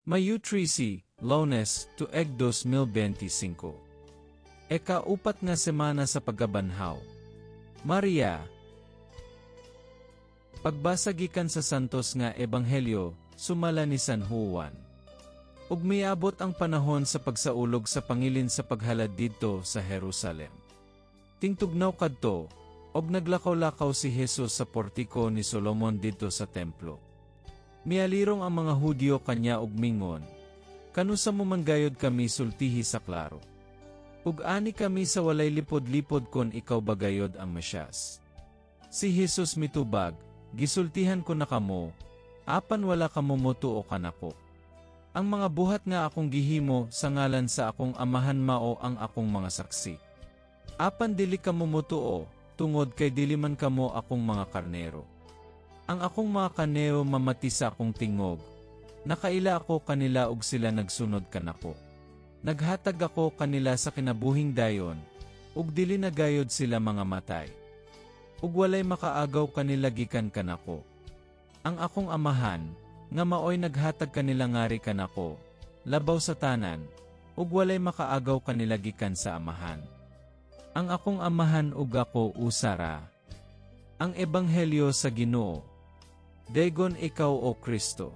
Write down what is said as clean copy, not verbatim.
Mayu 13, Lunes to Eg 2025. Ika-4 nga semana sa pagkabanhaw. Maria. Pagbasa gikan sa santos nga ebanghelyo, sumala ni San Juan. Ug miabot ang panahon sa pagsaulog sa pangilin sa paghalad didto sa Jerusalem. Tingtugnaw kadto, og naglakaw-lakaw si Jesus sa portiko ni Solomon didto sa templo. Mialirong ang mga Hudyo kanya og mingon, kanusa mo man gayod kami sultihi sa klaro. Ug ani kami sa walay lipod-lipod kon ikaw bagayod ang Mesyas. Si Jesus mitubag, gisultihan ko na kamo, apan wala kamo motuo kanako. Ang mga buhat nga akong gihimo sa ngalan sa akong amahan mao ang akong mga saksi. Apan dili kamo motuo, tungod kay dili man kamo akong mga karnero. Ang akong mga kaneo mamati sa akong tingog. Nakaila ako kanila ug sila nagsunod kanako. Naghatag ako kanila sa kinabuhing dayon, ug dili na gayod sila mga matay. Ug walay makaagaw kanila gikan kanako. Ang akong amahan, nga maoy naghatag kanila ngari kanako, labaw sa tanan, ug walay makaagaw kanila gikan sa amahan. Ang akong amahan ug ako usara. Ang ebanghelyo sa Ginoo. Dagon ikaw o Kristo.